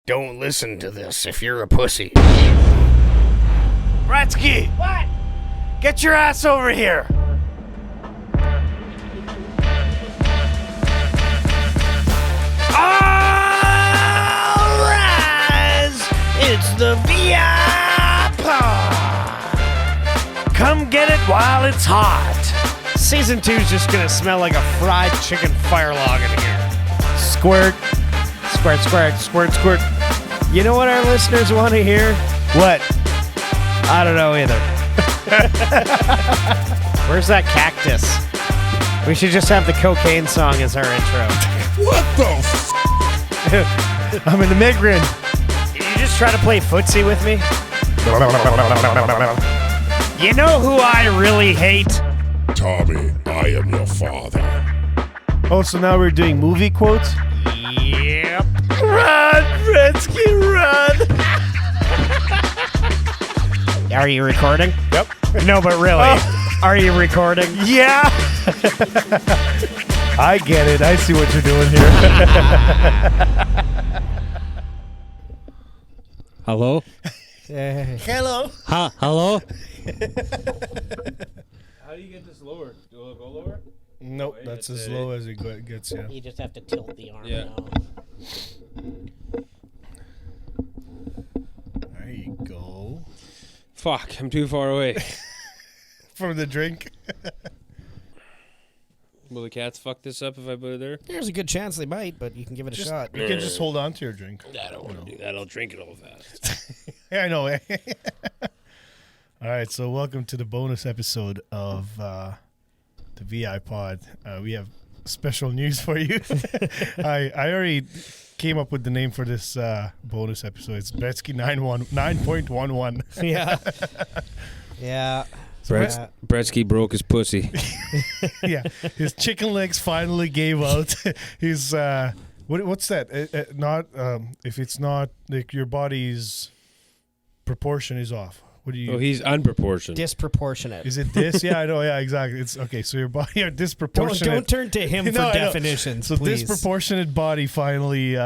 Don't listen to this if you're a pussy. Bretzky! What? Get your ass over here! All rise! It's the VIPod! Come get it while it's hot. Season 2's just gonna smell like a fried chicken fire log in here. Squirt. Squirt, squirt, squirt, squirt. You know what our listeners want to hear? What? I don't know either. Where's that cactus? We should just have the cocaine song as our intro. What the I'm an immigrant. Did you just try to play footsie with me? You know who I really hate? Tommy, I am your father. Oh, so now we're doing movie quotes? Yep. Run, Bretzky, run! Are you recording? Yep. No, but really. Are you recording? Yeah! I get it. I see what you're doing here. Hello? Hello. Hello? How do you get this lower? Do I go lower? Nope, Wait, that's that's as it. low as it gets, yeah. You just have to tilt the arm Yeah. down. There you go. Fuck, I'm too far away. From the drink. Will the cats fuck this up if I put it there? There's a good chance they might, but you can give it a shot. You can just hold on to your drink. I don't want to do that. I'll drink it all fast. Yeah, I know. All right, so welcome to the bonus episode of the VIPod. We have special news for you. I already came up with the name for this bonus episode. It's Bretzky 9.11. Yeah. Yeah. Bretzky broke his pussy. Yeah, his chicken legs finally gave out. His what's that? Not if it's not like your body's proportion is off. What do you? Oh, he's unproportioned. Disproportionate. Is it this? Yeah, I know. Yeah, exactly. It's okay. So your body are disproportionate. Don't turn to him for No, I know. definitions, So please. disproportionate body finally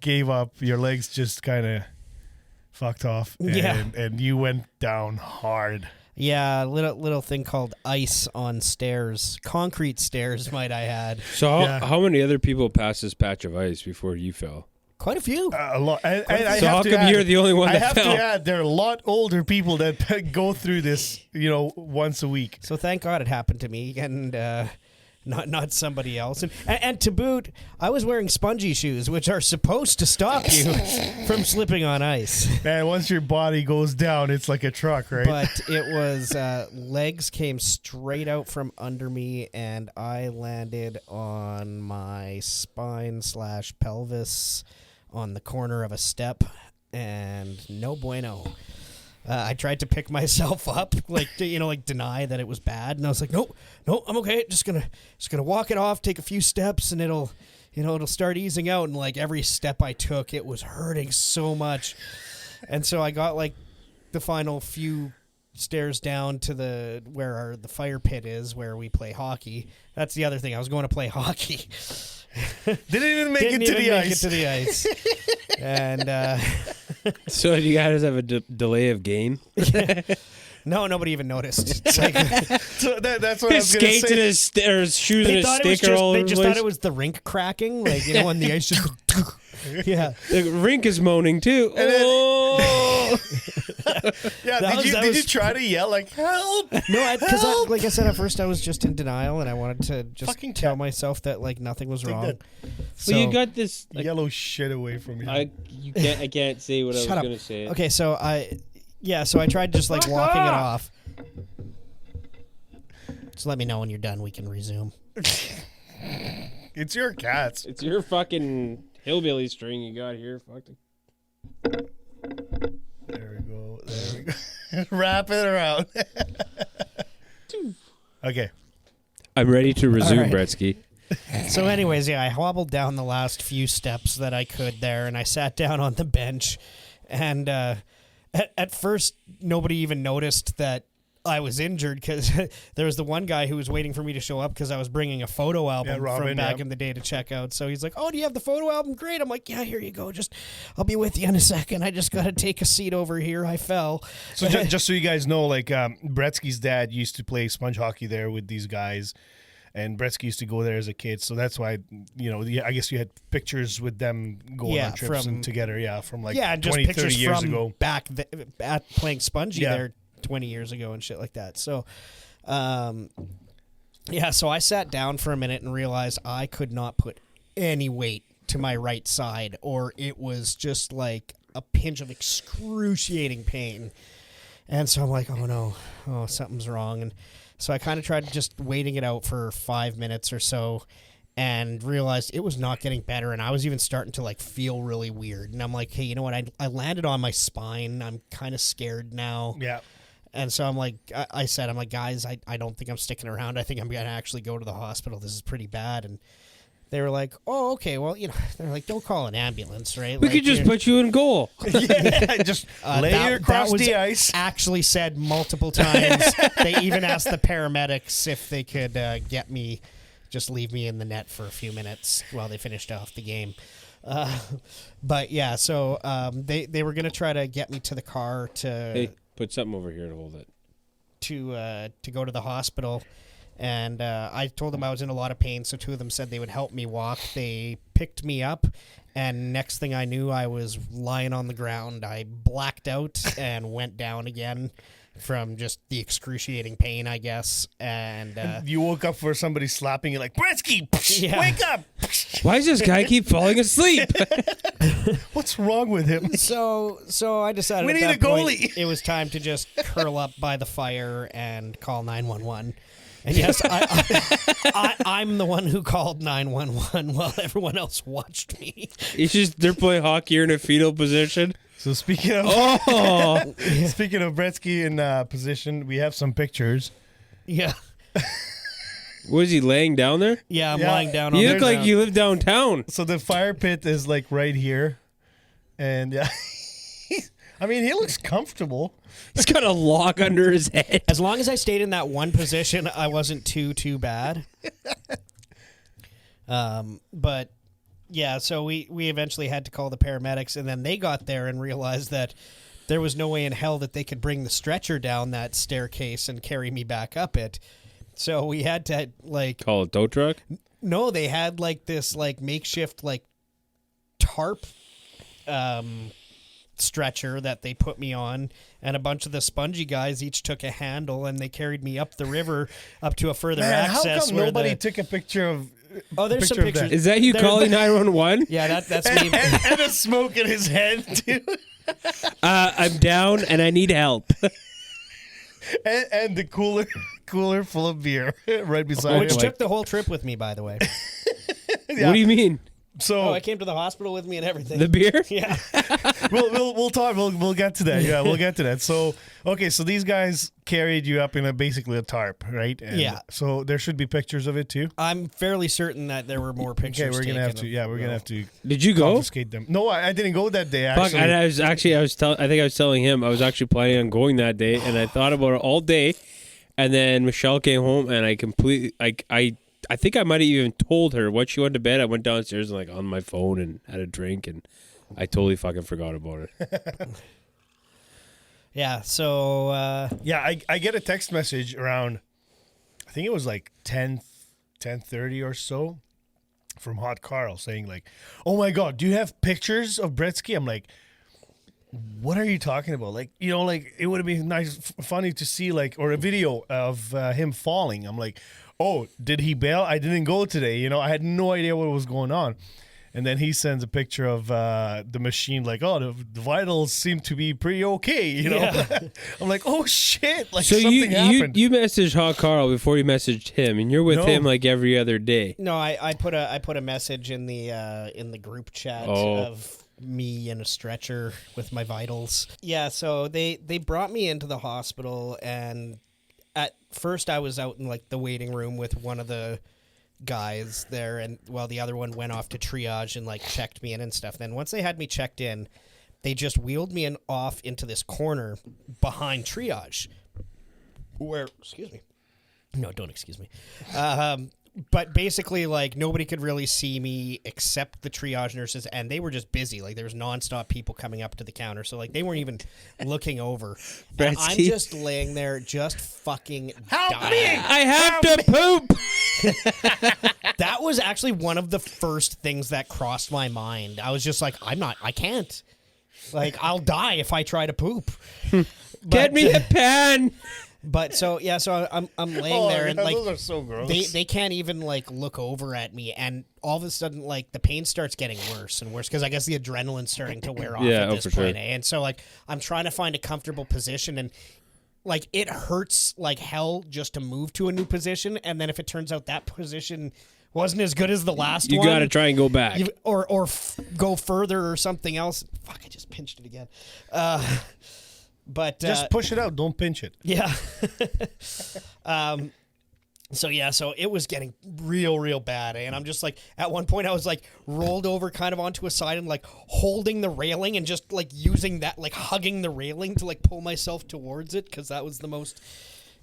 gave up. Your legs just kind of fucked off. Yeah. And you went down hard. Yeah, little thing called ice on stairs. Concrete stairs, might I add. So Yeah. how many other people passed this patch of ice before you fell? Quite a few. A lot. And I So have how to come add, you're the only one I that have fell? to add, there are a lot older people that go through this, once a week. So thank God it happened to me and not somebody else. And to boot, I was wearing spongy shoes, which are supposed to stop you from slipping on ice. Man, once your body goes down, it's like a truck, right? But it was legs came straight out from under me, and I landed on my spine/pelvis on the corner of a step, and no bueno. I tried to pick myself up, like deny that it was bad, and I was like, no, I'm okay. Just gonna walk it off, take a few steps, and it'll start easing out. And like every step I took, it was hurting so much, and so I got like the final few stairs down to the fire pit is, where we play hockey. That's the other thing. I was going to play hockey. Didn't even make Didn't it to even the make ice. it to the ice. And So you guys have a delay of gain? no, nobody even noticed. It's like, So that's what I His was going to skates say. and his shoes and they his thought it was stick are all they over the just place. thought it was the rink cracking, like when the ice just. Yeah. The rink is moaning too. then- Oh! Yeah, That did was- you try to yell like, help? No, because like I said at first, I was just in denial, and I wanted to just Fucking tell cat. myself that like nothing was wrong. that So, Well, you got this. Like, Yellow shit away from you. I can't say what I was Shut up. gonna say. Okay, so I tried just like walking it off. Just let me know when you're done. We can resume. It's your cats. It's your fucking hillbilly string you got here. Fuck it. There we go. Wrap it around. Okay. I'm ready to resume, All right. Bretzky. So anyways, I hobbled down the last few steps that I could there, and I sat down on the bench. And at first, nobody even noticed that I was injured because there was the one guy who was waiting for me to show up because I was bringing a photo album Robin, from back in the day to check out. So he's like, "Oh, do you have the photo album? Great." I'm like, "Yeah, here you go. I'll be with you in a second. I just got to take a seat over here. I fell." So just so you guys know, like Bretzky's dad used to play sponge hockey there with these guys, and Bretzky used to go there as a kid. So that's why, I guess you had pictures with them going on trips and together. Yeah, from like 20, 30 years ago. Back at playing spongy Yeah. there 20 years ago and shit like that. So, so I sat down for a minute and realized I could not put any weight to my right side, or it was just like a pinch of excruciating pain. And so I'm like, oh no, something's wrong. And so I kind of tried just waiting it out for 5 minutes or so and realized it was not getting better. And I was even starting to like feel really weird. And I'm like, hey, you know what? I landed on my spine. I'm kind of scared now. Yeah. And so I'm like, I said, guys, I don't think I'm sticking around. I think I'm going to actually go to the hospital. This is pretty bad. And they were like, oh, okay. Well, they're like, don't call an ambulance, right? We could just put you in goal. Just lay her across the ice. Actually said multiple times. They even asked the paramedics if they could just leave me in the net for a few minutes while they finished off the game. But yeah, so they were going to try to get me to the car to... Hey, put something over here to hold it. To go to the hospital. And I told them I was in a lot of pain, so two of them said they would help me walk. They picked me up, and next thing I knew, I was lying on the ground. I blacked out and went down again from just the excruciating pain, I guess. And you woke up for somebody slapping you like, Bretzky, wake up! Why does this guy keep falling asleep? What's wrong with him? So I decided We at need that a goalie. point, it was time to just curl up by the fire and call 911. And yes, I'm the one who called 911 while everyone else watched me. They're playing hockey. You're in a fetal position. So speaking of speaking of Bretzky in position, we have some pictures. Yeah. Was he laying down there? Yeah, I'm Yeah. lying down on You the look like ground. you live downtown. So the fire pit is like right here, and I mean, he looks comfortable. He's got a log under his head. As long as I stayed in that one position, I wasn't too bad. But yeah, so we eventually had to call the paramedics, and then they got there and realized that there was no way in hell that they could bring the stretcher down that staircase and carry me back up it. So we had to Call a tow truck? no, they had this makeshift tarp stretcher that they put me on, and a bunch of the spongy guys each took a handle, and they carried me up the river up to a further Man, access. how come where nobody took a picture of? Oh, there's some picture of that? pictures. Is that you There- calling 911? Yeah, that's me. and a smoke in his head too, I'm down and I need help. and the cooler full of beer right beside Which him. took the whole trip with me, by the way. What do you mean? So Oh, I came to the hospital with me and everything. The beer? Yeah. we'll talk. We'll get to that. Yeah, we'll get to that. So okay, so these guys carried you up in basically a tarp, right? And Yeah. So there should be pictures of it too. I'm fairly certain that there were more pictures. Okay, we're gonna have to. taken Yeah, of- we're gonna have to Did you go? confiscate them. No, I didn't go that day. Fuck, Actually, and I think I was telling him I was actually planning on going that day, and I thought about it all day, and then Michelle came home, and I completely I think I might have even told her when she went to bed. I went downstairs and on my phone and had a drink, and I totally fucking forgot about it. Yeah. So. yeah, I get a text message around. I think it was like 10:30 or so, from Hot Carl saying like, "Oh my God, do you have pictures of Bretzky?" I'm like, what are you talking about? It would have been nice, funny to see or a video of him falling. I'm like, oh, did he bail? I didn't go today. I had no idea what was going on. And then he sends a picture of the machine the vitals seem to be pretty okay, Yeah. I'm like, oh shit, So something happened. you messaged Hot Carl before you messaged him, and you're with No. him every other day. No, I put a message in the group chat of me in a stretcher with my vitals. Yeah, so they brought me into the hospital, and at first I was out in the waiting room with one of the guys there, and while the other one went off to triage and checked me in and stuff. Then once they had me checked in, they just wheeled me off into this corner behind triage. where, excuse me. No, don't excuse me. But basically, like, nobody could really see me except the triage nurses, and they were just busy. Like, there was nonstop people coming up to the counter, so, like, they weren't even looking over. And I'm Bretzky. just laying there, just fucking Help dying. me! I have to poop. That was actually one of the first things that crossed my mind. I was just like, I can't. Like, I'll die if I try to poop. Get me a pen. But so I'm laying there and like those are so gross. they can't even like look over at me, and all of a sudden like the pain starts getting worse and worse because I guess the adrenaline's starting to wear off Yeah, at this for point. sure. And so like I'm trying to find a comfortable position, and like it hurts like hell just to move to a new position, and then if it turns out that position wasn't as good as the last You one, got to try and go back. or go further or something else. Fuck! I just pinched it again. But Just push it out. Don't pinch it. yeah. So it was getting real bad, and I'm just like, at one point I was like rolled over kind of onto a side and like holding the railing and just like using that, like hugging the railing to like pull myself towards it because that was the most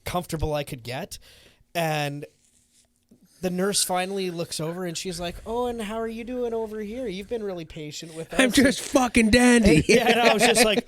comfortable I could get. And the nurse finally looks over and she's like, "Oh, and how are you doing over here? You've been really patient with us." I'm just fucking dandy. Yeah, and I was just like,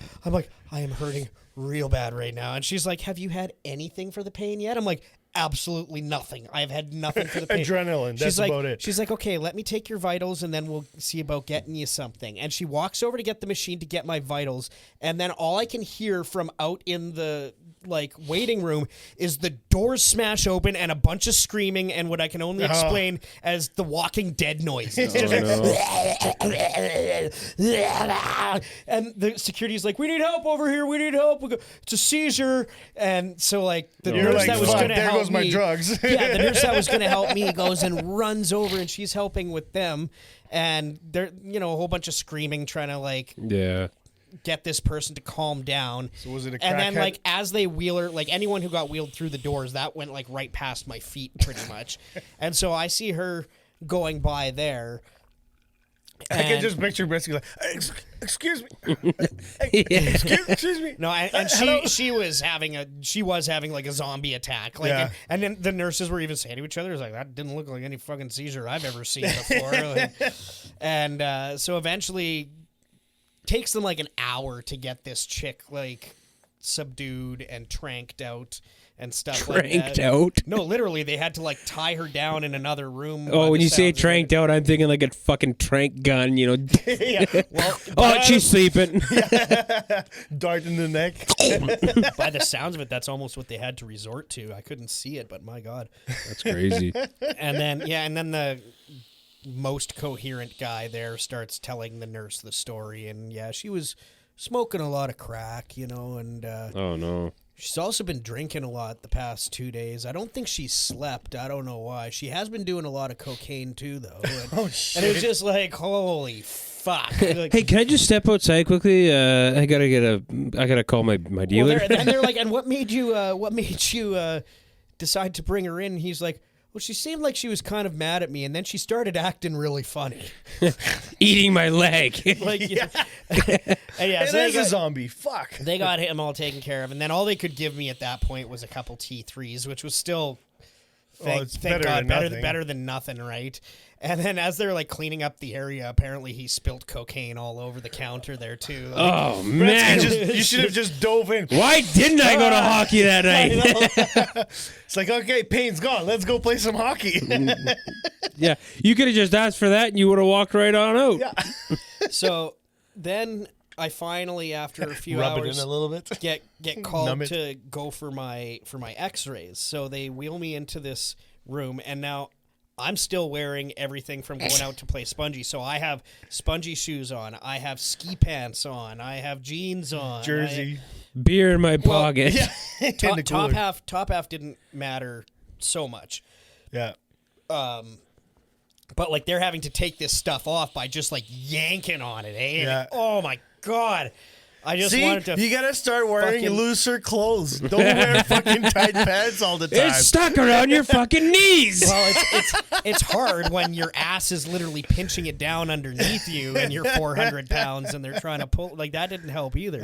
I am hurting real bad right now. And she's like, "Have you had anything for the pain yet?" I'm like, "Absolutely nothing. I've had nothing for the pain." Adrenaline. That's She's like, about it. She's like, "Okay, let me take your vitals and then we'll see about getting you something." And she walks over to get the machine to get my vitals. And then all I can hear from out in the like waiting room is the doors smash open and a bunch of screaming and what I can only explain as the Walking Dead noises. Just like, and the security's like, "We need help over here. We need help. It's a seizure." And so like the You're nurse like, that was "Fuck, going to there help goes my me, drugs." yeah, the nurse that was going to help me goes and runs over, and she's helping with them, and they're a whole bunch of screaming trying to like Yeah. get this person to calm down. So was it a And then crackhead? like as they wheel her, like anyone who got wheeled through the doors, that went like right past my feet pretty much. And so I see her going by there. I can and- just picture Bretzky like, excuse me. Yeah. Excuse me. No, and she was having like a zombie attack, like, Yeah. and then the nurses were even saying to each other, "It's like that didn't look like any fucking seizure I've ever seen before." Like, and so eventually, takes them like an hour to get this chick like subdued and tranked out and stuff like Tranked that. out. No, literally, they had to like tie her down in another room. by Oh, the when you say sounds of tranked it. out, I'm thinking like a fucking trank gun, you know. Well, Oh, she's sleeping. Dart in the neck. by the sounds of it, that's almost what they had to resort to. I couldn't see it, but my God. That's crazy. And then the most coherent guy there starts telling the nurse the story, and yeah, she was smoking a lot of crack, and Oh no. she's also been drinking a lot the past 2 days. I don't think she slept. I don't know why. She has been doing a lot of cocaine too, though. And, and it was just like, holy fuck. Like, Hey, can I just step outside quickly? I gotta call my dealer. and they're like, "And what made you decide to bring her in?" He's like, "Well, she seemed like she was kind of mad at me, and then she started acting really funny." Eating my leg. Like, and yeah, It so is a zombie. Fuck. they got him all taken care of, and then all they could give me at that point was a couple T3s, which was still, it's thank better God, than nothing. better than nothing, right? And then as they're like cleaning up the area, apparently he spilt cocaine all over the counter there too. Like, Oh man. You should have just dove in. Why didn't I go to hockey that night? It's like, okay, pain's gone. Let's go play some hockey. Yeah, you could have just asked for that, and you would have walked right on out. Yeah. So then I finally, after a few Rub it hours, in a little bit. get Numb called it. to go for my X-rays. So they wheel me into this room, and now I'm still wearing everything from going out to play spongy. So I have spongy shoes on, I have ski pants on, I have jeans on, Jersey. Beer in my pocket. In the top cooler. half didn't matter so much. Yeah. But like they're having to take this stuff off by just like yanking on it, eh? Yeah. Oh my God. I just See, wanted to you gotta start wearing fucking- looser clothes. Don't wear fucking tight pants all the time. It's stuck around your fucking knees. Well, it's hard when your ass is literally pinching it down underneath you, and you're 400 pounds, and they're trying to pull. Like that didn't help either.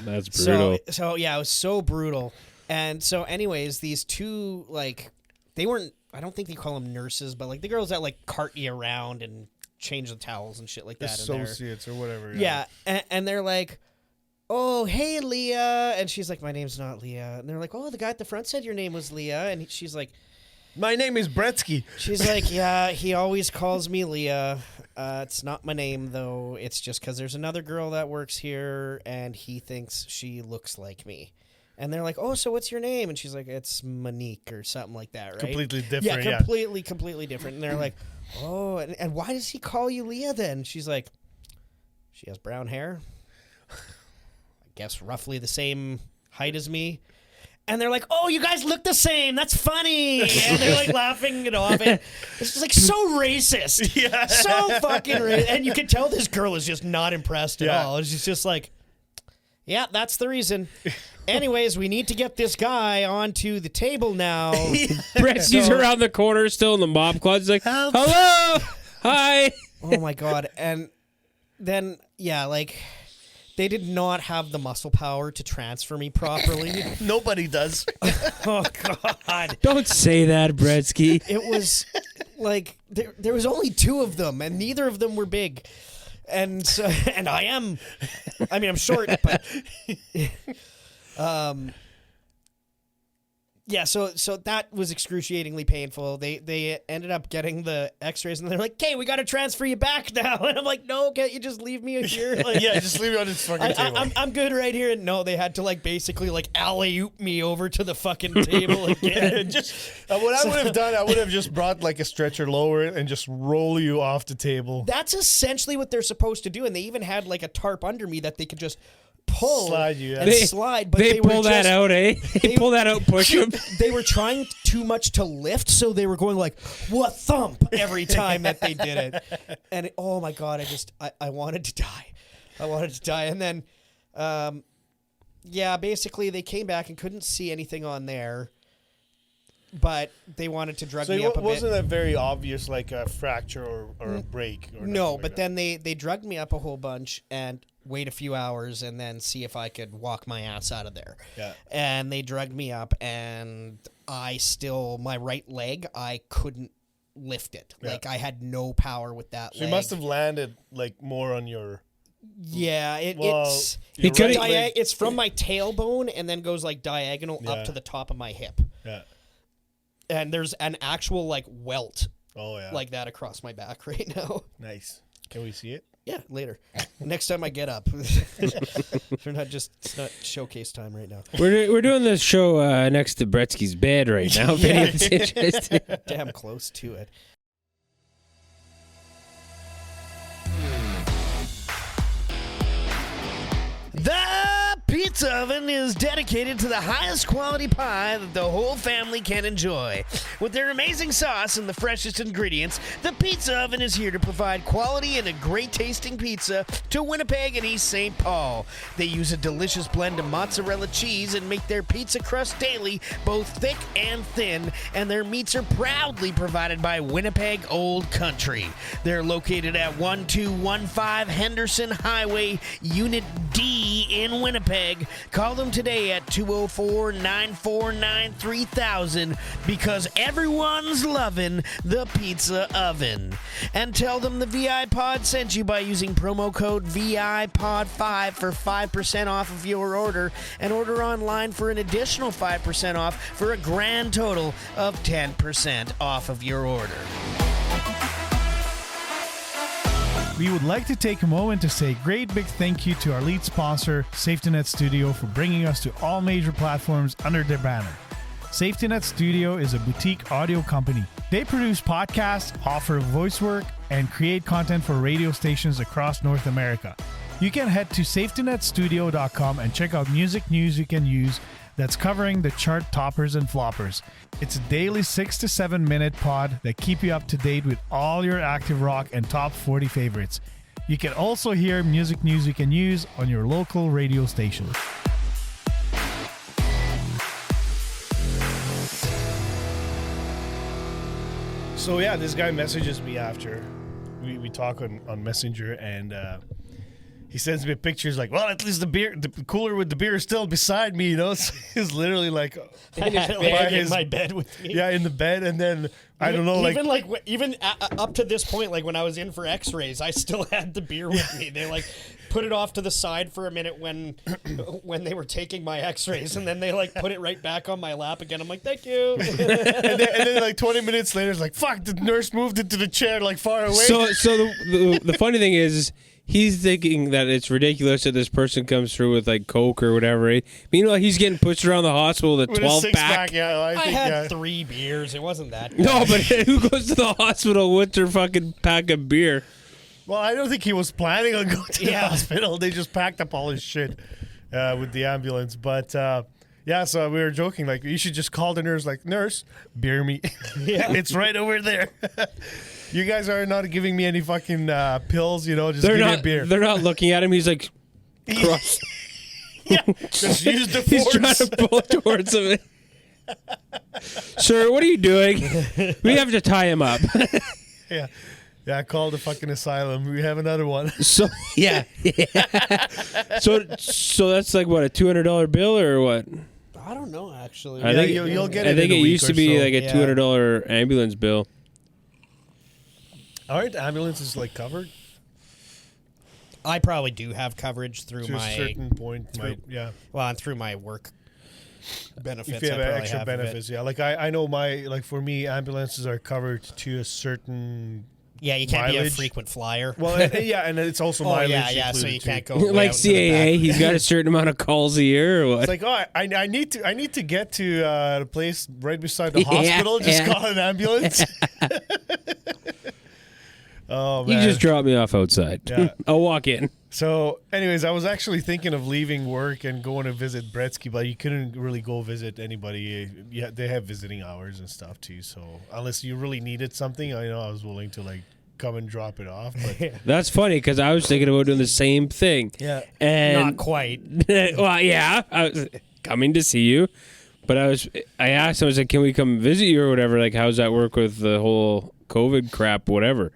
That's brutal. So yeah, it was so brutal. And so, anyways, these two, like, they weren't, I don't think they call them nurses, but, like, the girls that, like, cart you around and change the towels and shit like that. Associates or whatever. Yeah. And they're like, oh, hey, Leah. And she's like, my name's not Leah. And they're like, oh, the guy at the front said your name was Leah. And she's like, My name is Bretzky. she's like, yeah, he always calls me Leah. It's not my name, though. It's just because there's another girl that works here, and he thinks she looks like me. And they're like, oh, so what's your name? And she's like, it's Monique or something like that, right? Completely different. Yeah, completely different. And they're like, oh, and why does he call you Leah then? She's like, she has brown hair. I guess roughly the same height as me. And they're like, oh, you guys look the same. That's funny. And they're like laughing it off. And it's just like so racist. Yeah. So fucking racist. And you can tell this girl is just not impressed at Yeah. all. She's just like, yeah, that's the reason. Anyways, we need to get this guy onto the table now. Bretzky's around the corner, still in the mob closet. He's like, hello, hi. Oh my God. And then, yeah, like, they did not have the muscle power to transfer me properly. Nobody does. Oh God. Don't say that, Bretzky. It was like there was only two of them, and neither of them were big. And so, and I'm short, but yeah. So that was excruciatingly painful. They ended up getting the X-rays, and they're like, "Okay, we got to transfer you back now." And I'm like, "No, can't you just leave me here?" Like, Yeah, just leave me on this fucking table. I'm good right here. And no, they had to like basically like alley-oop me over to the fucking table again. Just what I would have done, I would have just brought like a stretcher lower and just roll you off the table. That's essentially what they're supposed to do. And they even had like a tarp under me that they could just pull Slide you, yeah. and They- slide. But They were pull that just- out, eh? They pull that out, push him. They were trying too much to lift, so they were going like, what thump every time that they did it. And oh my God, I wanted to die. I wanted to die. And then, yeah, basically they came back and couldn't see anything on there, but they wanted to drug So me up a wasn't bit. that very obvious, like a fracture or a break? Or No, nothing like but that? then they drugged me up a whole bunch and wait a few hours and then see if I could walk my ass out of there. Yeah. And they drugged me up, and my right leg, I couldn't lift it. Yeah. Like I had no power with that So leg. you must have landed like more on your. Yeah, Well, it's your could've- right leg- it's from my tailbone and then goes like diagonal Yeah. up to the top of my hip. Yeah. And there's an actual like welt Oh yeah. like that across my back right now. nice. Can we see it? Yeah, later. Next time I get up. It's not showcase time right now. We're doing this show next to Bretzky's bed right now. If anyone's interested. Damn close to it. The Pizza Oven is dedicated to the highest quality pie that the whole family can enjoy. With their amazing sauce and the freshest ingredients, the Pizza Oven is here to provide quality and a great tasting pizza to Winnipeg and East St. Paul. They use a delicious blend of mozzarella cheese and make their pizza crust daily, both thick and thin, and their meats are proudly provided by Winnipeg Old Country. They're located at 1215 Henderson Highway, Unit D in Winnipeg. Call them today at 204-949-3000 because everyone's loving the Pizza Oven. And tell them the VIPod sent you by using promo code VIPod5 for 5% off of your order, and order online for an additional 5% off for a grand total of 10% off of your order. We would like to take a moment to say a great big thank you to our lead sponsor, SafetyNet Studio, for bringing us to all major platforms under their banner. SafetyNet Studio is a boutique audio company. They produce podcasts, offer voice work, and create content for radio stations across North America. You can head to safetynetstudio.com and check out music news you can use that's covering the chart toppers and floppers. It's a daily 6 to 7 minute pod that keep you up to date with all your active rock and top 40 favorites. You can also hear music news you can use on your local radio station. So yeah, this guy messages me after we talk on Messenger, and he sends me pictures like, well, at least the cooler with the beer is still beside me, you know. So he's literally like, I had it like in my bed with me. yeah, in the bed, and then I don't know, even up to this point, like when I was in for X-rays, I still had the beer with me. They like put it off to the side for a minute when they were taking my X-rays, and then they like put it right back on my lap again. I'm like, thank you. and then like 20 minutes later, it's like, fuck, the nurse moved into the chair like far away. So the funny thing is, he's thinking that it's ridiculous that this person comes through with like Coke or whatever. Right? Meanwhile, he's getting pushed around the hospital with a with 12 a 6-pack, pack. yeah, I think, had 3 beers. It wasn't that. No, but who goes to the hospital with their fucking pack of beer? Well, I don't think he was planning on going to the hospital. They just packed up all his shit with the ambulance. But yeah, so we were joking, like, you should just call the nurse, like, nurse, beer me. Yeah. It's right over there. You guys are not giving me any fucking pills, you know, just give me a beer. They're not looking at him. He's like, cross. Yeah, just use the He's force. trying to pull towards him. Sir, what are you doing? We have to tie him up. Yeah. Yeah, call the fucking asylum. We have another one. So yeah. So that's like what, a $200 bill or what? I don't know actually. I think you'll get I it think in a it week used or to be so. like a Yeah. $200 ambulance bill. Aren't ambulances like covered I probably do have coverage through to a my certain point? Yeah. well, and through my work benefits. If you have I probably extra have of it. benefits, yeah. Like I know for me, ambulances are covered to a certain. Yeah, you can't be a mileage. frequent flyer. Well, yeah, and it's also oh mileage. yeah. So included, you too. can't go way Like out into the CAA, back. he's got a certain amount of calls a year or what? It's like, oh, I need to get to the place right beside the Yeah, hospital. Just yeah. call an ambulance. Oh you man. just drop me off outside. Yeah. I'll walk in. So, anyways, I was actually thinking of leaving work and going to visit Bretzky, but you couldn't really go visit anybody. Yeah, they have visiting hours and stuff too. So, unless you really needed something, I know I was willing to like come and drop it off. But That's funny because I was thinking about doing the same thing. yeah, And Not quite. well, yeah, I was coming to see you, but I asked him, I was like, can we come visit you or whatever? Like, how's that work with the whole COVID crap, whatever?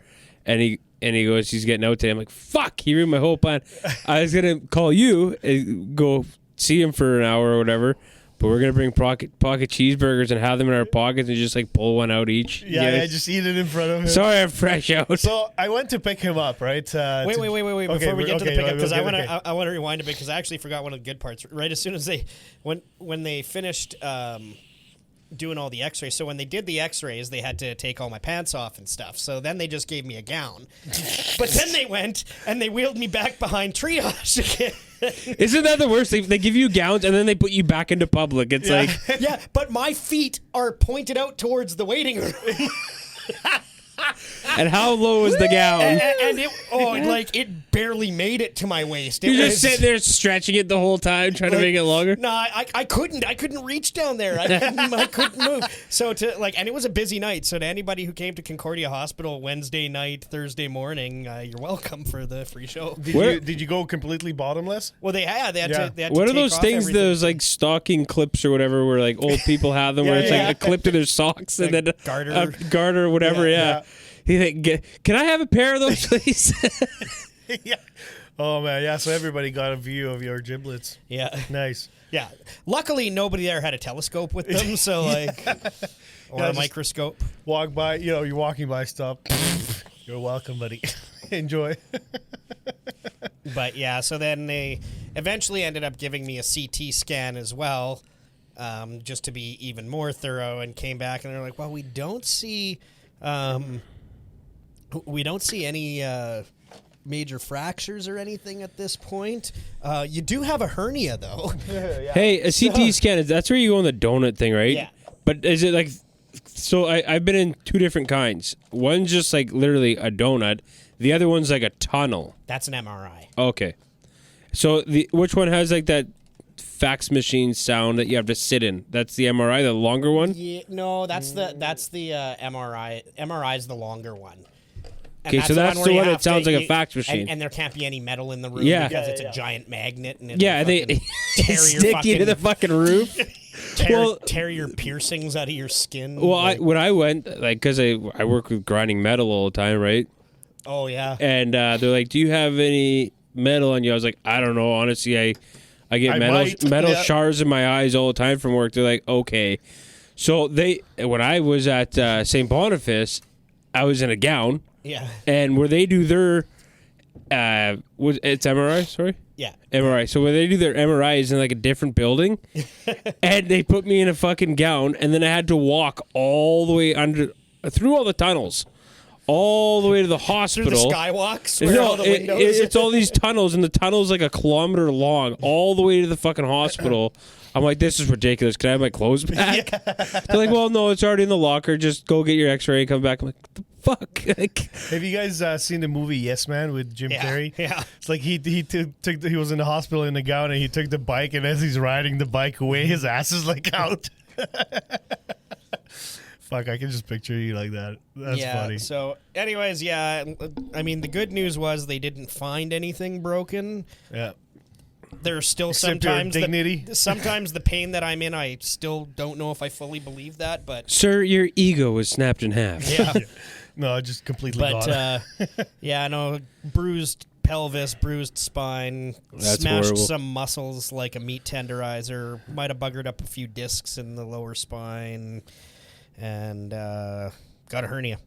And he goes, he's getting out today. I'm like, fuck, he ruined my whole plan. I was going to call you and go see him for an hour or whatever, but we're going to bring pocket cheeseburgers and have them in our pockets and just like pull one out each. yeah, just eat it in front of him. Sorry, I'm fresh out. So I went to pick him up, right? Wait. Okay, Before we get to the okay, pickup, because okay, I want to rewind a bit because I actually forgot one of the good parts. Right as soon as when they finished doing all the X-rays. So when they did the X-rays, they had to take all my pants off and stuff. So then they just gave me a gown. But then they went and they wheeled me back behind triage again. Isn't that the worst? They give you gowns and then they put you back into public. It's like, Yeah, but my feet are pointed out towards the waiting room. and how low is the gown? and it barely made it to my waist. It You're was just sitting there stretching it the whole time, trying to make it longer. No, I couldn't reach down there. I couldn't move. So and it was a busy night. So to anybody who came to Concordia Hospital Wednesday night, Thursday morning, you're welcome for the free show. Did you go completely bottomless? Well, they had Yeah. to. They had What to are take those off things? everything. Those like stocking clips or whatever, where like old people have them, where it's Yeah. like a clip to their socks and Like then garter. a garter or whatever. Yeah. He think, can I have a pair of those, please? Yeah. Oh man, yeah. So everybody got a view of your giblets. Yeah, Nice. yeah. Luckily, nobody there had a telescope with them, so or Yeah, a just- microscope. Walk by, you're walking by, stop. You're welcome, buddy. Enjoy. But yeah, so then they eventually ended up giving me a CT scan as well, just to be even more thorough, and came back and they're like, well, we don't see any major fractures or anything at this point. You do have a hernia though. Hey, a CT scan, that's where you go on the donut thing, right? Yeah. But is it like, so I've been in two different kinds. One's just like literally a donut. The other one's like a tunnel. That's an MRI. Okay. So which one has like that fax machine sound that you have to sit in? That's the MRI, the longer one? Yeah, no, that's the MRI. MRI is the longer one. And Okay, so that's where the you one that have sounds like a you- fax machine. and there can't be any metal in the room Yeah. because it's a giant magnet and Yeah, it'll they fucking tear your stick you to the fucking roof. tear your piercings out of your skin. Well, like- when I went, like, because I work with grinding metal all the time, right? oh yeah, And they're like, do you have any metal on you. I was like, I don't know. Honestly, I get I metal might. metal Yeah. shards in my eyes all the time from work. They're like, okay. So when I was at St. Boniface, I was in a gown, Yeah. and where they do their it's MRI, sorry. Yeah. MRI. So when they do their MRIs in like a different building, and they put me in a fucking gown, and then I had to walk all the way through all the tunnels, all the way to the Through hospital. the skywalks where all the windows. It's all these tunnels, and the tunnel's like a kilometer long, all the way to the fucking hospital. I'm like, this is ridiculous. Can I have my clothes back? They're like, well, no, it's already in the locker. Just go get your X-ray and come back. I'm like, what the fuck? Like, Have you guys seen the movie Yes Man with Jim Carrey? Yeah. It's like he was in the hospital in the gown and he took the bike, and as he's riding the bike away, his ass is like out. Fuck, I can just picture you like that. That's funny. So, anyways, yeah. I mean, the good news was they didn't find anything broken. Yeah. There's still Except your sometimes dignity. sometimes the pain that I'm in, I still don't know if I fully believe that, but sir, your ego was snapped in half. yeah. No, just completely But gone. yeah, no, bruised pelvis, bruised spine, That's smashed horrible. some muscles like a meat tenderizer, might have buggered up a few discs in the lower spine, and got a hernia.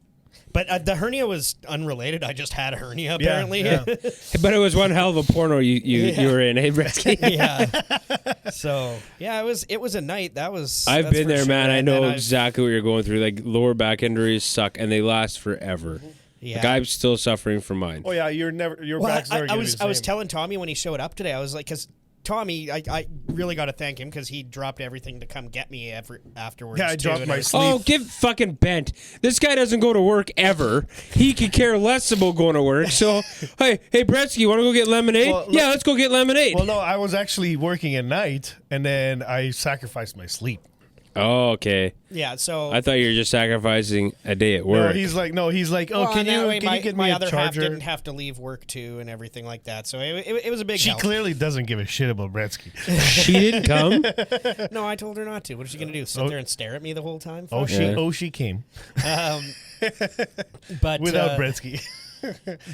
But the hernia was unrelated. I just had a hernia apparently. Yeah. But it was one hell of a porno you were in, hey, Bretzky? Yeah. So yeah, it was a night. That's I've been for there, sure. man. I And know I've- exactly what you're going through. Like, lower back injuries suck, and they last forever. Yeah. Like, I'm still suffering from mine. Oh yeah, your Well, back's never I gonna be was the I was same. telling Tommy when he showed up today. I was like, because Tommy, I really got to thank him because he dropped everything to come get me afterwards. Yeah, I too, dropped and my I was- sleep. Oh, get fucking bent. This guy doesn't go to work ever. He could care less about going to work. So, hey, Bretzky, you want to go get lemonade? Well, Yeah, let's go get lemonade. Well, no, I was actually working at night, and then I sacrificed my sleep. Oh, okay. Yeah, so I thought you were just sacrificing a day at work. No, he's like, oh, well, can that you way get my me a other half charger? didn't have to leave work too and everything like that. So it was a big She help. clearly doesn't give a shit about Bretzky. She didn't come? No, I told her not to. What is she gonna do? Sit there and stare at me the whole time? Oh, Fuck. she came But without Bretzky.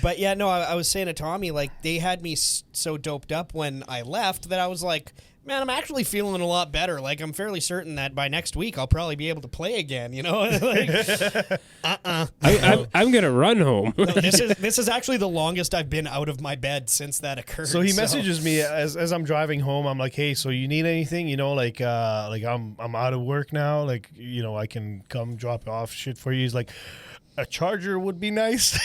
But yeah, no, I was saying to Tommy, like, they had me so doped up when I left that I was like, man, I'm actually feeling a lot better. Like, I'm fairly certain that by next week I'll probably be able to play again, you know? Like, I'm going to run home. no, this is actually the longest I've been out of my bed since that occurred. So he messages me as I'm driving home. I'm like, hey, so you need anything? You know, like I'm out of work now. Like, you know, I can come drop off shit for you. He's like, a charger would be nice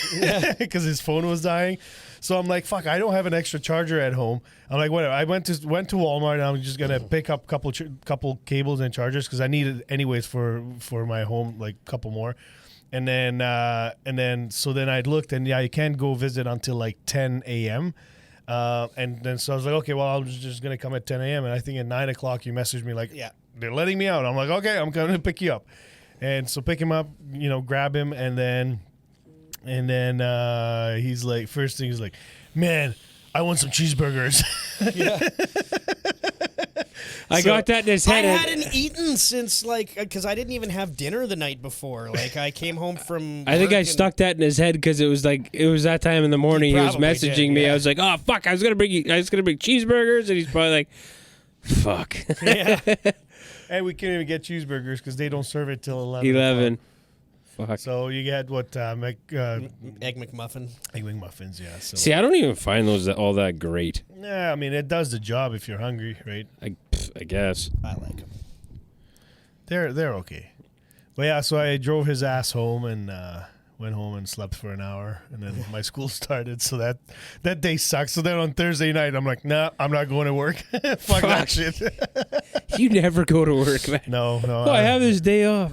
because his phone was dying. So I'm like, fuck, I don't have an extra charger at home. I'm like, whatever. I went to Walmart and I'm just gonna pick up couple cables and chargers because I need it anyways for my home, like a couple more. And then I looked and yeah, you can't go visit until like 10 a.m. And then so I was like, okay, well, I'm just gonna come at 10 a.m. And I think at 9 o'clock you messaged me like, Yeah. they're letting me out. I'm like, okay, I'm gonna pick you up. And so pick him up, you know, grab him, and then he's like, first thing he's like, man, I want some cheeseburgers. I got that in his I head. hadn't eaten since, like, because I didn't even have dinner the night before. Like, I came home from I think work I and- stuck that in his head because it was that time in the morning. He was probably messaging did, me. yeah. I was like, oh fuck, I was gonna bring cheeseburgers, and he's probably like, fuck. Yeah. And we can't even get cheeseburgers because they don't serve it till 11. 11. Fuck. So you get what Egg McMuffin. egg muffins, yeah. So See, I don't even find those all that great. yeah, I mean it does the job if you're hungry, right? I guess. I like them. They're okay. But yeah, so I drove his ass home and went home and slept for an hour, and then my school started. So that day sucks. So then on Thursday night, I'm like, nah, I'm not going to work. Fuck that shit. You never go to work, man. No. Oh, I have this day off.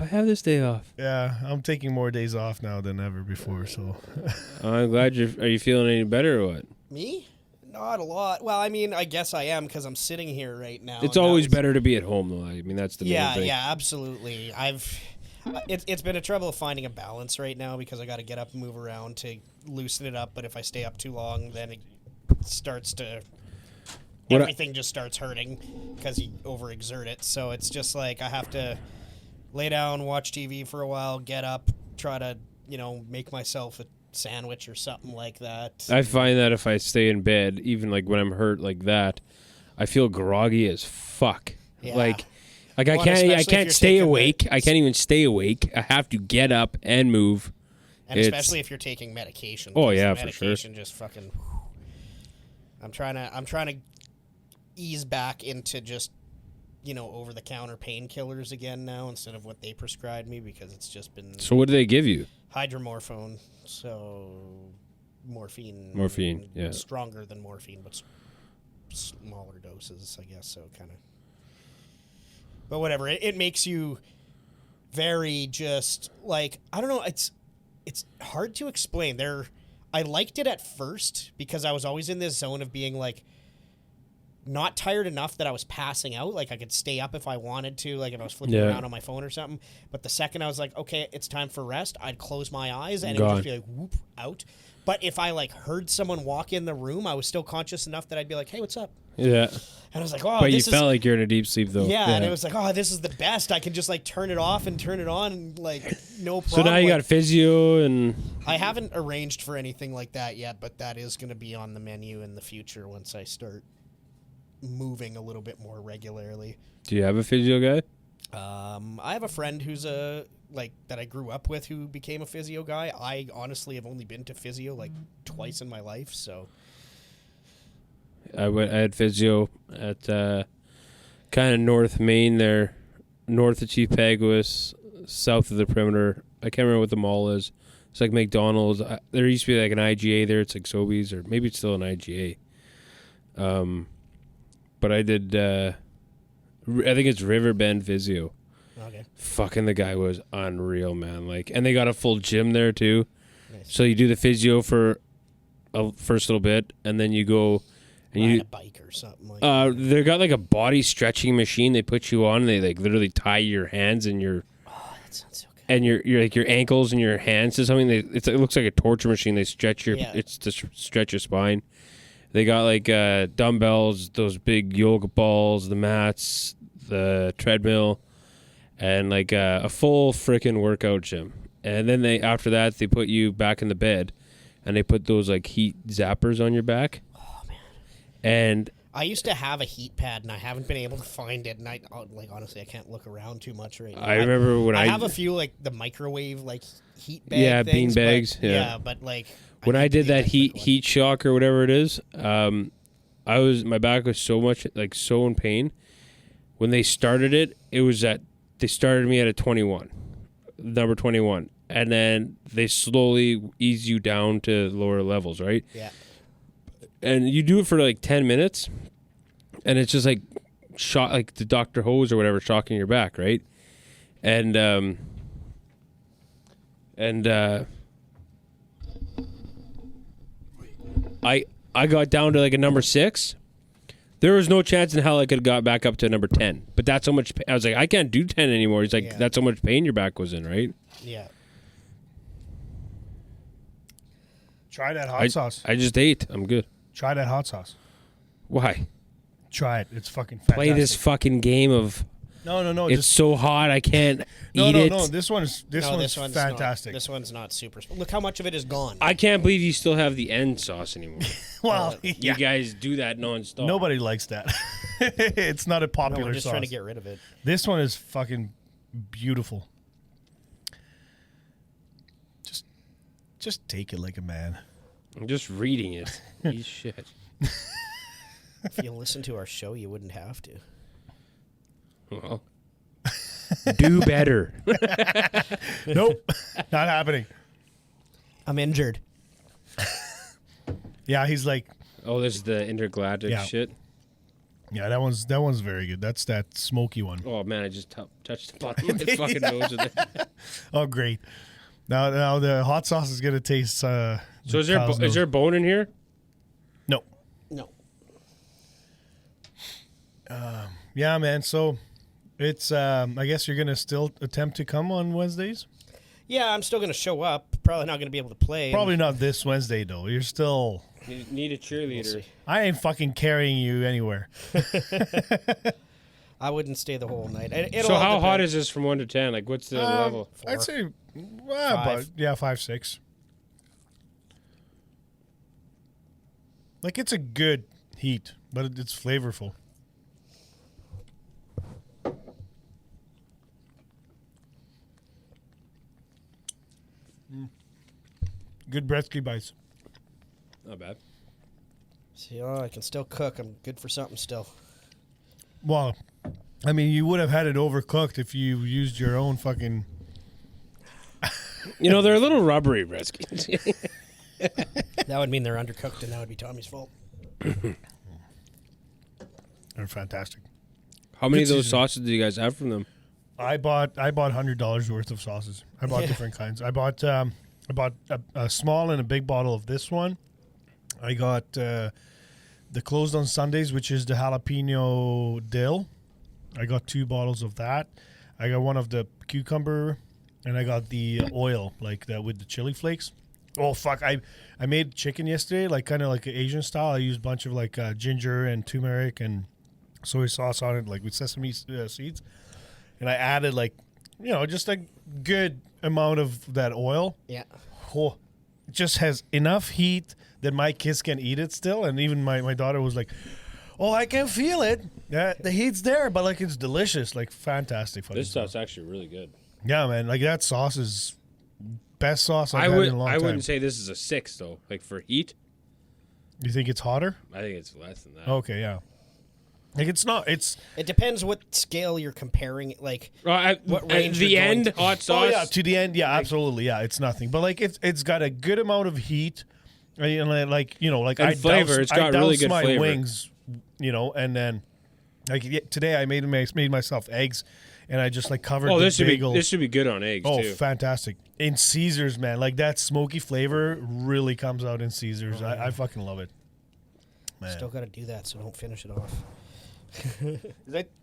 Yeah, I'm taking more days off now than ever before. So I'm glad Are you feeling any better or what? Me? Not a lot. Well, I mean, I guess I am because I'm sitting here right now. It's and that always was- better to be at home, though. I mean, that's the main thing. Yeah, absolutely. It's been a trouble finding a balance right now because I got to get up and move around to loosen it up. But if I stay up too long, then it starts to everything just starts hurting because you overexert it. So it's just like I have to lay down, watch TV for a while, get up, try to make myself a sandwich or something like that. I find that if I stay in bed, even like when I'm hurt like that, I feel groggy as fuck. Yeah. Like I Well, can't especially if stay you're taking awake. I can't even stay awake. I have to get up and move. And It's- especially if you're taking medication. Oh, 'cause yeah, the for sure. medication just fucking. I'm trying to ease back into just, over the counter painkillers again now instead of what they prescribed me, because it's just been So what do they give you? hydromorphone, so morphine. Morphine, yeah. Stronger than morphine, but smaller doses, I guess. So kind of. But whatever, it makes you very just like, I don't know. It's hard to explain. I liked it at first because I was always in this zone of being like not tired enough that I was passing out. Like I could stay up if I wanted to, like if I was flipping Yeah. around on my phone or something. But the second I was like, okay, it's time for rest, I'd close my eyes and it would Gone. just be like whoop out. But if I like heard someone walk in the room, I was still conscious enough that I'd be like, hey, what's up? Yeah. And I was like, oh, But you this is felt like you're in a deep sleep though. yeah, and it was like, oh, this is the best. I can just like turn it off and turn it on, and like no problem. So now you Like, got physio and I haven't arranged for anything like that yet, but that is going to be on the menu in the future once I start moving a little bit more regularly. do you have a physio guy? I have a friend who's that I grew up with who became a physio guy. I honestly have only been to physio like twice in my life, so I had physio at kind of North Main there, north of Chief Peguis, south of the perimeter. I can't remember what the mall is. It's like McDonald's. There used to be like an IGA there. It's like Sobeys, or maybe it's still an IGA. But I did, I think it's Riverbend Physio. okay. Fucking the guy was unreal, man. Like, and they got a full gym there too. Nice. So you do the physio for a first little bit, and then you go and Ride you a bike or something like that. they got like a body stretching machine they put you on, and they like literally tie your hands and your Oh, that sounds so good. and your like your ankles and your hands to something. It looks like a torture machine. They stretch your Yeah. it's to stretch your spine. They got like dumbbells, those big yoga balls, the mats, the treadmill, and like a full freaking workout gym. And then after that they put you back in the bed, and they put those like heat zappers on your back. Oh man. And I used to have a heat pad, and I haven't been able to find it. And honestly, I can't look around too much right now. I remember when I have a few like the microwave like heat bag. Yeah, bean things, bags, But, yeah. but like when I need to did get that quick one. heat shock or whatever it is, my back was so in pain. When they started it, they started me at a 21, number 21, and then they slowly ease you down to lower levels, right? Yeah. And you do it for like 10 minutes, and it's just like shot like the Dr. Hose or whatever shocking your back, right? And I got down to like a number 6. There was no chance in hell I could have got back up to number 10. But that's how much I was like, I can't do 10 anymore. He's like, Yeah. that's how much pain your back was in, right? Yeah. Try that hot sauce. I just ate. I'm good. Try that hot sauce. Why? Try it. It's fucking fantastic. Play this fucking game of No. it's so hot I can't eat it. No. This one's One's fantastic. This one's not super. Look how much of it is gone. I can't believe you still have the end sauce anymore. well, You yeah. guys do that nonstop. Nobody likes that. It's not a no, popular we're just sauce. trying to get rid of it. This one is fucking beautiful. Just take it like a man. I'm just reading it. Eat shit. If you listen to our show, you wouldn't have to. Well, do better. Nope, not happening. I'm injured. Yeah, he's like, Oh, this is the intergalactic Yeah. shit. yeah, that one's very good. That's that smoky one. Oh man, I just touched the bottom of my fucking nose with it. Oh, great. Now the hot sauce is gonna taste. So is there cow's is nose. there bone in here? No. No. Yeah, man. So it's. I guess you're gonna still attempt to come on Wednesdays. Yeah, I'm still gonna show up. Probably not gonna be able to play. Probably not this Wednesday though. You're still. Need a cheerleader. see. I ain't fucking carrying you anywhere. I wouldn't stay the whole night. So how hot is this from 1 to 10? Like, what's the level? I'd say, 5. about 5, 6. Like, it's a good heat, but it's flavorful. Good Bretzky bites. Not bad. See, I can still cook. I'm good for something still. Well, I mean, you would have had it overcooked if you used your own fucking... You know, they're a little rubbery, Bretzky. That would mean they're undercooked, and that would be Tommy's fault. They're fantastic. How many of Good those seasoning. sauces do you guys have from them? I bought $100 worth of sauces. I bought different kinds. I bought a small and a big bottle of this one. I got the closed on Sundays, which is the jalapeno dill. I got 2 bottles of that. I got one of the cucumber, and I got the oil, like that with the chili flakes. Oh fuck! I made chicken yesterday, like kind of like Asian style. I used a bunch of like ginger and turmeric and soy sauce on it, like with sesame seeds, and I added like, you know, just a good amount of that oil. Yeah. Oh, it just has enough heat that my kids can eat it still, and even my daughter was like, "Oh, I can feel it. Yeah, the heat's there, but like it's delicious, like fantastic." fucking This sauce. stuff's actually really good. Yeah, man, like that sauce is best sauce I've had in a long I time. wouldn't say this is a 6 though. Like for heat, You think it's hotter? I think it's less than that. Okay, yeah. Like it's not. It's It depends what scale you're comparing it. Like, what At range the you're going end, to. hot sauce. oh yeah, to the end. Yeah, absolutely. Yeah, it's nothing. But like it's got a good amount of heat, and like you know, like And I flavor, doused- it's got I really doused good my flavor. wings, you know, and then like today I made myself eggs, and I just like covered Oh, the this bagel. should be good on eggs Oh, too. fantastic! In Caesars, man, like that smoky flavor really comes out in Caesars. I fucking love it. Man, Still got to do that, so don't finish it off.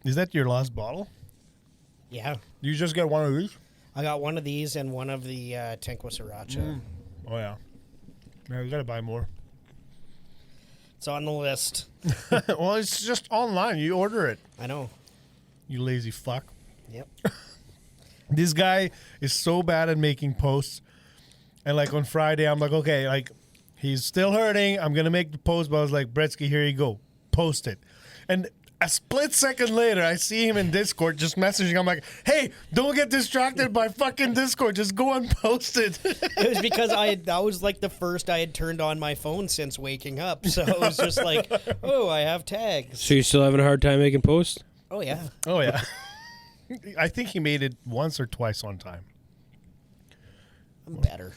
is that your last bottle? Yeah. You just got one of these? I got one of these and one of the Tanqua Sriracha. Oh yeah. Man, we gotta buy more. It's on the list. Well, it's just online. You order it. I know. You lazy fuck. Yep. This guy is so bad at making posts. And like on Friday, I'm like, okay, like he's still hurting. I'm gonna make the post, but I was like, Bretzky, here you go. Post it. And a split second later, I see him in Discord just messaging. I'm like, hey, don't get distracted by fucking Discord. Just go and post it. It was because that was like the first I had turned on my phone since waking up. So it was just like, oh, I have tags. So you're still having a hard time making posts? Oh, yeah. Oh yeah. I think he made it once or twice on time. I'm better.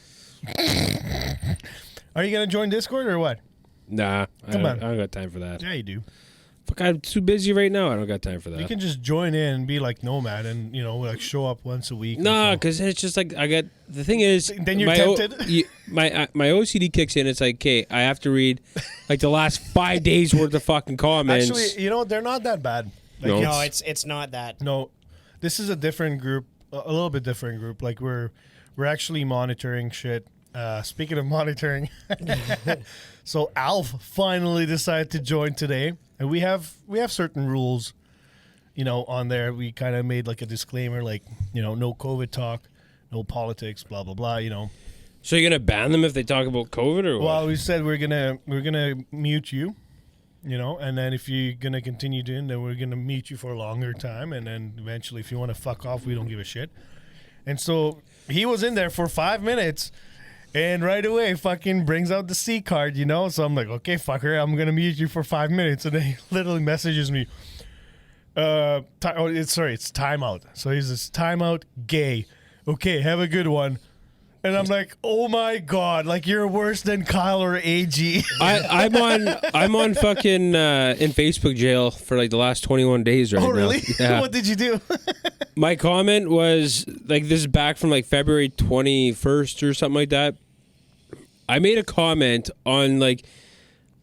Are you gonna join Discord or what? Nah, Come on. I don't got time for that. Yeah, you do. Fuck, I'm too busy right now. I don't got time for that. You can just join in and be like Nomad and, you know, like show up once a week. or No, so. because it's just like the thing is, Then you're my tempted? my OCD kicks in. It's like, okay, I have to read like the last 5 days worth of fucking comments. Actually, you know, they're not that bad. Like, No. No, it's not that. no, this is a different group, a little bit different group. Like we're actually monitoring shit. Speaking of monitoring, so Alf finally decided to join today, and we have certain rules, you know, on there. We kind of made like a disclaimer, like, you know, no COVID talk, no politics, blah blah blah. You know. So you're gonna ban them if they talk about COVID or what? Well, we said we're gonna mute you, you know, and then if you're gonna continue doing, then we're gonna mute you for a longer time, and then eventually, if you want to fuck off, we don't give a shit. And so he was in there for 5 minutes, and right away, fucking brings out the C card, you know. So I'm like, okay, fucker, I'm gonna mute you for 5 minutes, and then he literally messages me, it's timeout. So he's this timeout, gay. Okay, have a good one. And I'm like, oh my god, like you're worse than Kyle or AG. I'm on fucking in Facebook jail for like the last 21 days right now. Oh really? Yeah. What did you do? My comment was like, this is back from like February 21st or something like that. I made a comment on like,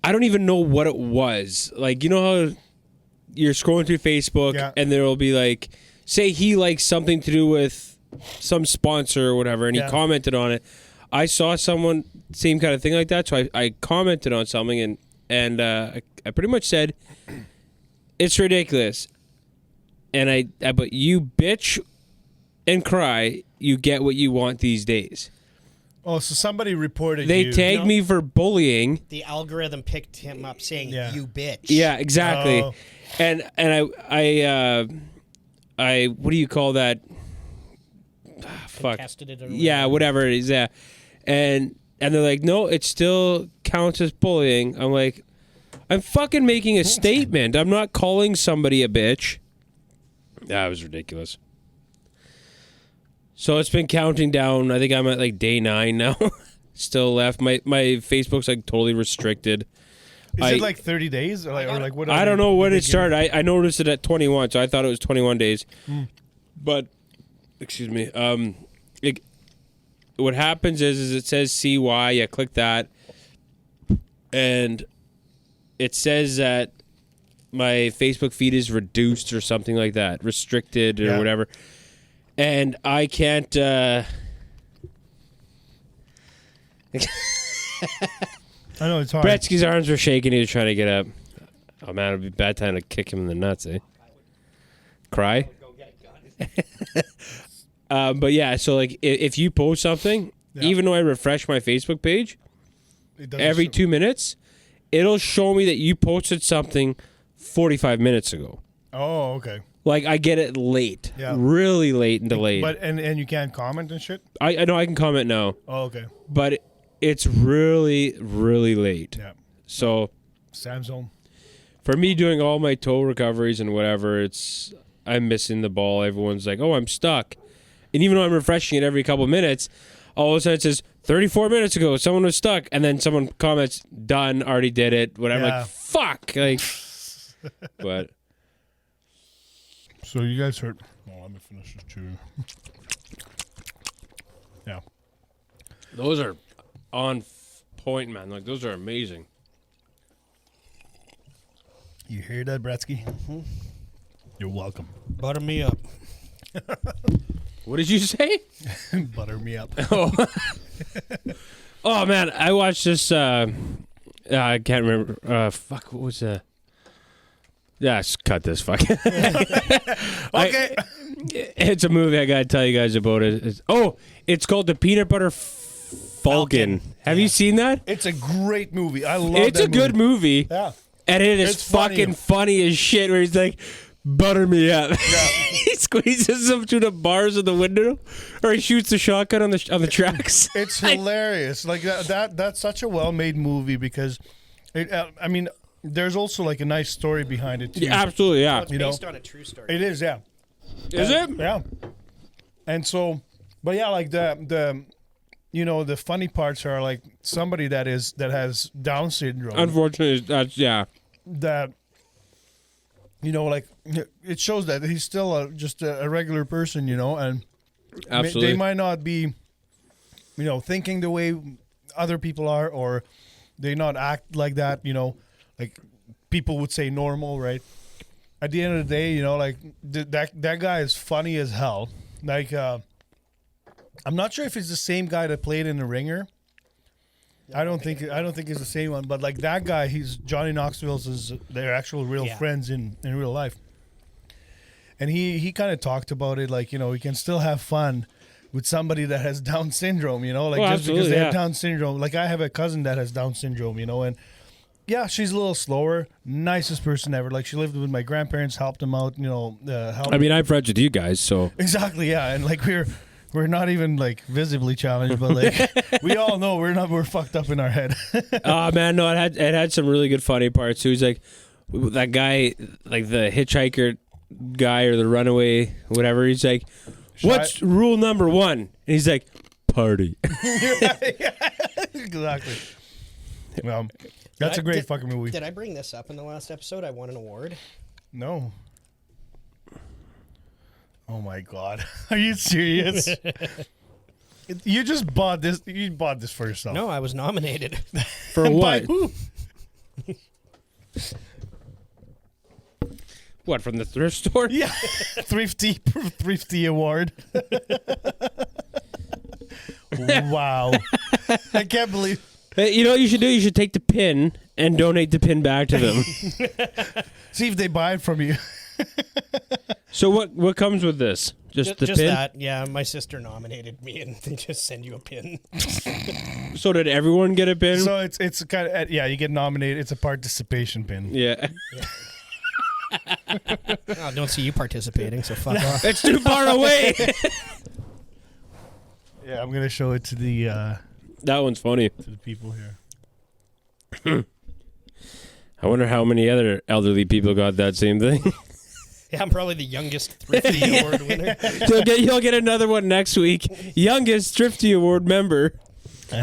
I don't even know what it was. Like, you know how you're scrolling through Facebook Yeah. and there will be like, say he likes something to do with some sponsor or whatever, and Yeah. he commented on it. I saw someone, same kind of thing like that, so I commented on something and I pretty much said, it's ridiculous. And I but you bitch and cry, you get what you want these days. Oh, so somebody reported They you. tagged me for bullying. The algorithm picked him up saying, Yeah. "You bitch." Yeah, exactly. Oh. And I what do you call that? Fuck. Contested it or Yeah, whatever it is. Yeah, and they're like, no, it still counts as bullying. I'm like, I'm fucking making a statement. I'm not calling somebody a bitch. That was ridiculous. So it's been counting down. I think I'm at like day 9 now. Still left. My Facebook's like totally restricted. Is it like 30 days? Or like what? I don't know when it started. I noticed it at 21, so I thought it was 21 days. But, excuse me. What happens is it says CY. You click that, and it says that my Facebook feed is reduced or something like that, restricted or whatever. And I can't. I know it's hard. Bretzky's arms were shaking. He was trying to get up. Oh man, it'd be a bad time to kick him in the nuts, eh? Cry? But yeah, so like if you post something, even though I refresh my Facebook page every 2 minutes, it'll show me that you posted something 45 minutes ago. Oh, okay. Like I get it late, Yeah. really late and delayed. But and you can't comment and shit. I know I can comment now, Oh, okay. but it's really, really late. Yeah. So Sam's home. for me doing all my toe recoveries and whatever, I'm missing the ball. Everyone's like, oh, I'm stuck. And even though I'm refreshing it every couple of minutes, all of a sudden it says 34 minutes ago, someone was stuck. And then someone comments, done, already did it. Whatever. I'm Yeah. like, fuck. Like, but So you guys heard. Oh, let me finish this too. Yeah. those are on point, man. Like, those are amazing. You hear that, Bretzky? You're welcome. Butter me up. What did you say? Butter me up. Oh, man. I watched this. I can't remember. Fuck. What was that? Yeah, cut this. Fuck. Okay. It's a movie I gotta tell you guys about it. It's called The Peanut Butter Falcon. Have you seen that? It's a great movie. I love It's that a good movie. Yeah. And it is It's funny. fucking funny as shit where he's like, butter me up. He squeezes him through the bars of the window, or he shoots the shotgun on the tracks. It's hilarious. Like that's such a well-made movie because I mean, there's also like a nice story behind it too. Yeah, absolutely, yeah. It's You know? based on a true story. It is, yeah. Is it? Yeah. And so, but yeah, like the you know, the funny parts are like somebody that has Down syndrome. Unfortunately, that's, yeah. That, you know, like it shows that he's still just a regular person, you know, and Absolutely. they might not be, you know, thinking the way other people are, or they not act like that, you know, like people would say normal, right? At the end of the day, you know, like that guy is funny as hell. Like, I'm not sure if it's the same guy that played in The Ringer. I don't think it's the same one, but like that guy, he's Johnny Knoxville's their actual real friends in real life. And he kind of talked about it, like, you know, we can still have fun with somebody that has Down syndrome, you know, like just because they have Down syndrome. Like I have a cousin that has Down syndrome, you know, and yeah, she's a little slower. Nicest person ever. Like she lived with my grandparents, helped them out, you know. I mean, I'm friends with you guys, so. Exactly, yeah, and like we're not even like visibly challenged, but like we all know we're fucked up in our head. Oh man, no, it had some really good funny parts. So he's like that guy, like the hitchhiker guy or the runaway, whatever. He's like, "What's rule number 1?" And he's like, "Party." Exactly. Well, that's a great fucking movie. Did I bring this up in the last episode? I won an award. No. Oh my god. Are you serious? You just bought this. You bought this for yourself. No, I was nominated. For By what? who? What, from the thrift store? Yeah. Thrifty award. Wow. I can't believe. Hey, you know what you should do? You should take the pin and donate the pin back to them. See if they buy it from you. So what comes with this? Just the just pin? that. Yeah, my sister nominated me, and they just send you a pin. So did everyone get a pin? So it's kind of you get nominated. It's a participation pin. Yeah. I don't see you participating, so fuck off. It's too far away. Yeah, I'm gonna show it to the That one's funny. people here. I wonder how many other elderly people got that same thing. Yeah, I'm probably the youngest Thrifty Award winner. You'll get another one next week. Youngest Thrifty Award member. All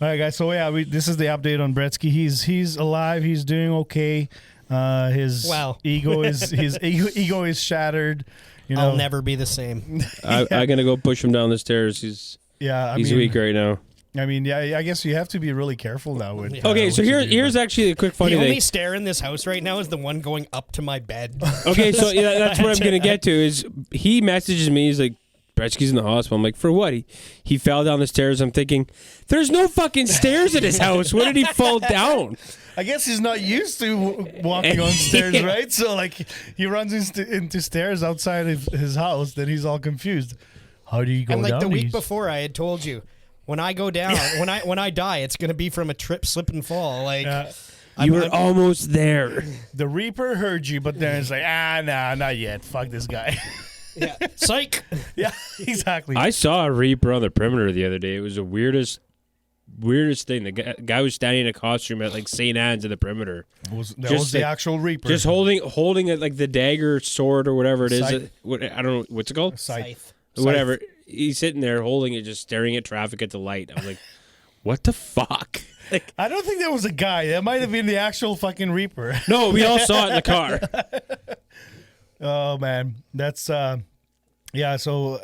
right, guys. So yeah, this is the update on Bretzky. He's alive. He's doing okay. His Wow. ego is shattered. You know, I'll never be the same. I'm gonna go push him down the stairs. He's weak right now. I mean, yeah, I guess you have to be really careful now with. Okay, so here's actually a quick funny The only thing. stair in this house right now is the one going up to my bed. Okay, so yeah, that's what I'm gonna get to. Is he messages me? He's like, Bretzky's in the hospital. I'm like, for what? He fell down the stairs. I'm thinking, there's no fucking stairs in his house. When did he fall down? I guess he's not used to walking on stairs, right? So like he runs into stairs outside of his house, then he's all confused. How do you go And like down the week these? before, I had told you, when I go down, when I die, it's gonna be from a trip, slip, and fall. Like You were almost there. The Reaper heard you, but then it's like, nah, not yet. Fuck this guy. yeah, psych. Yeah, exactly. I saw a Reaper on the perimeter the other day. It was the weirdest thing. The guy was standing in a costume at like St. Anne's in the perimeter. That was the actual Reaper. Just holding it like the dagger, sword, or whatever it is. Scythe. I don't know what's it called. Scythe. Whatever. He's sitting there holding it, just staring at traffic at the light. I'm like, what the fuck? Like, I don't think that was a guy. That might have been the actual fucking Reaper. no, we all saw it in the car. Oh man, that's yeah. So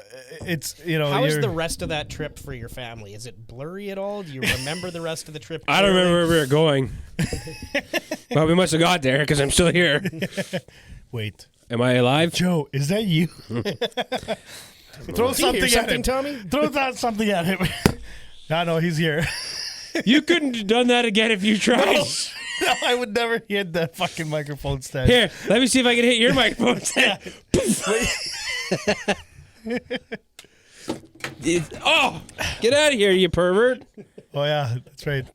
it's How is the rest of that trip for your family? Is it blurry at all? Do you remember the rest of the trip? I don't remember where we were going. Well, we must have got there because I'm still here. Wait, Am I alive? Joe, is that you? Throw Do you hear something at something, him. Tommy? Throw something at him. No, he's here. You couldn't have done that again if you tried. No, I would never hit the fucking microphone stand. Here, let me see if I can hit your microphone stand. Oh, get out of here, you pervert. Oh yeah, that's right.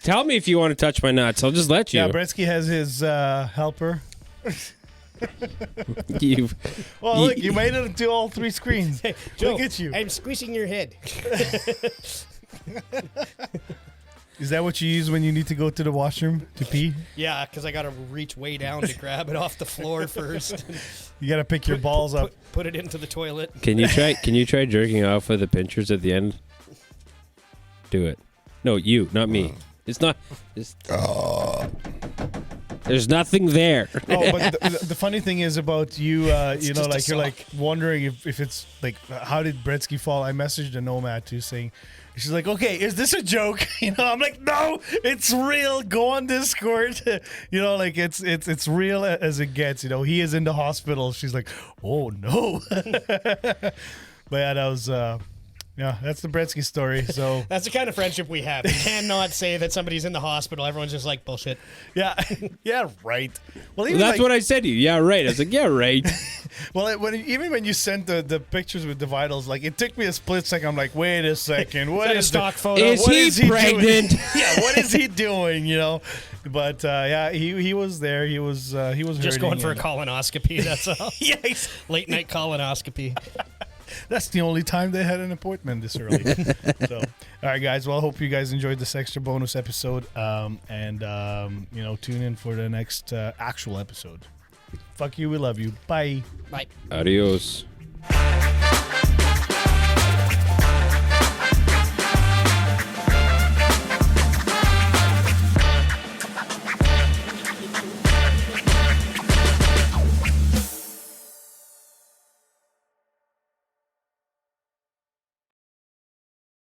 Tell me if you want to touch my nuts. I'll just let you. Yeah, Bretzky has his helper. Well, look, you made it to all three screens. Joe, Look at you. I'm squeezing your head. Is that what you use when you need to go to the washroom to pee? Yeah, because I got to reach way down to grab it off the floor first. You got to pick your balls up. Put it into the toilet. Can you try jerking off with the pinchers at the end? Do it. No, you, not me. It's not. There's nothing there. Oh, but the funny thing is about you, you know, just a like you're sock. like wondering if it's like, how did Bretzky fall? I messaged a Nomad too saying, she's like, okay, is this a joke? You know, I'm like, no, it's real. Go on Discord. You know, like it's real as it gets. You know, he is in the hospital. She's like, oh no. But yeah, that was. Yeah, that's the Bretzky story. So That's the kind of friendship we have. You cannot say that somebody's in the hospital. Everyone's just like, bullshit. yeah, yeah, right. Well, Well, that's what I said to you. Yeah, right. I was like, yeah, right. Well, even when you sent the pictures with the vitals, like it took me a split second. I'm like, wait a second, what Is is that a stock the, photo? Is what he is he pregnant? doing? Yeah, what is he doing? You know, but yeah, he was there. He was Just hurting going for a and- colonoscopy, that's all. Yeah, Late night colonoscopy. that's the only time they had an appointment this early. So, all right, guys. Well, I hope you guys enjoyed this extra bonus episode. And you know, tune in for the next actual episode. Fuck you. We love you. Bye. Bye. Adios.